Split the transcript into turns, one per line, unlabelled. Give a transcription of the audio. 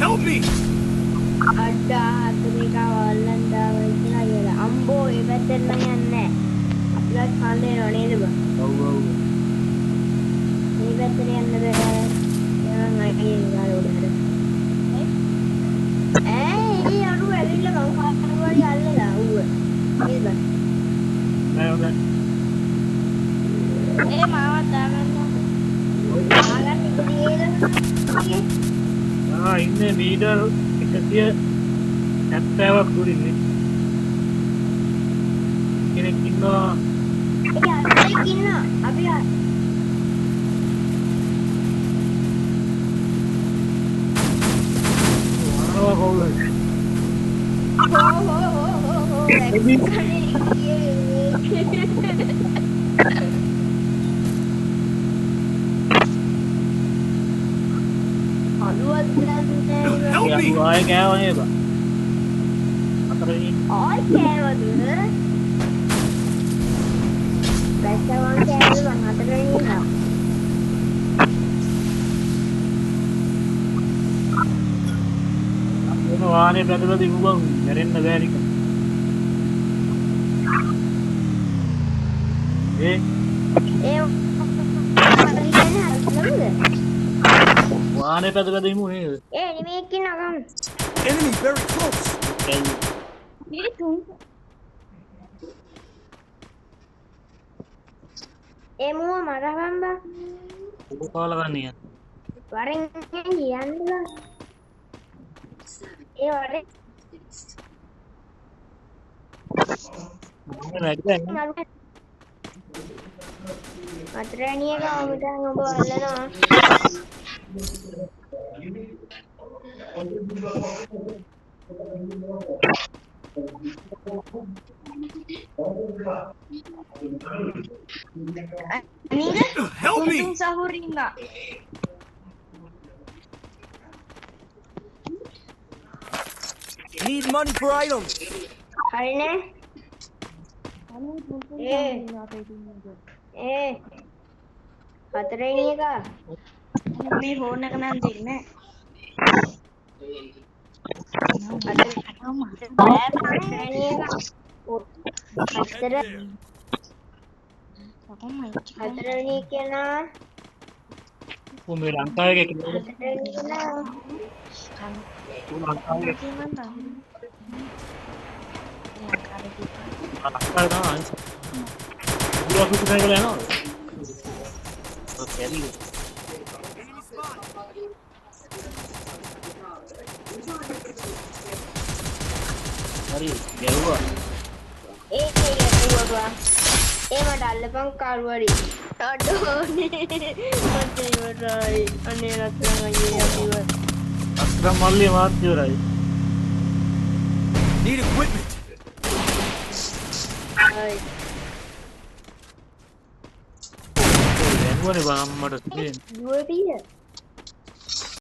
Help me!
Ada mereka Walanda ඉතලා කියලා. අම්බෝ ඒ පැත්තට නම් යන්නේ නැහැ. අපිවත් කන්දේ නෝ නේද බං?
ඔව් ඔව්.
මේ පැත්තට යන්න බෑ. මම අයියේ ගාල උඩට. ඒ අරු ඇවිල්ලා මං කාටවත් යල්ලලා ඌව. නේද බං?
නෑ හොඳයි.
මාවත් දාගන්න. ආගන්න ඉතින්
ඉන්නේ මීටර් 170ක් දුරින්නේ. කෙනෙක් ඉන්නවා.
අපි ඉන්නවා. අපි
වරනවා කවුරුද?
Help me!
ආයෙ ගෑවනේ බා. අතරේ
ආයි කෑවද? බැස්සවන් කෑවද මං අතරේ ඉන්නවා.
මොන වාහනේ බැදලා තිබුණා මැරෙන්න බෑ නිකන්. ඒ වාහනේ බැදලා දෙමු නේද?
නෙමෙයි කිනගම්.
Enemy very close!
මේ තුන්. එමුව මරවම් බා.
ඔබ කාලා ගන්නේ.
වරෙන් කියන්නලා. ඒ වරේ
මම නැගිටින්නේ.
අතරණිය ගාමිටන් ඔබ අල්ලනවා.
Help me!
සහුරින්ගා.
Need money for items!
හරිනේ. හතරෙනි එක.
මේ ෆෝන් එක නම් දෙන්නේ
හතරෙනි කෙනා.
මේ ලංකාවේ කෙනෙක්
හතරෙනි කෙනා.
ලංකාවේ තමයි යනවා. ඔකේ. හරි ගැව්වා.
ඒ ගැව්වා. ඒ මට අල්ලපන් කාරුවරි. අඩෝනේ. මට ඉවරයි. අනේ රත්තරන් අයියේ අපිව.
අත්‍රා මල්ලි මාත් ඉවරයි.
Need equipment!
හයි.
එන්වනේ බං අම්මට තියෙන්නේ.
යුවටිය.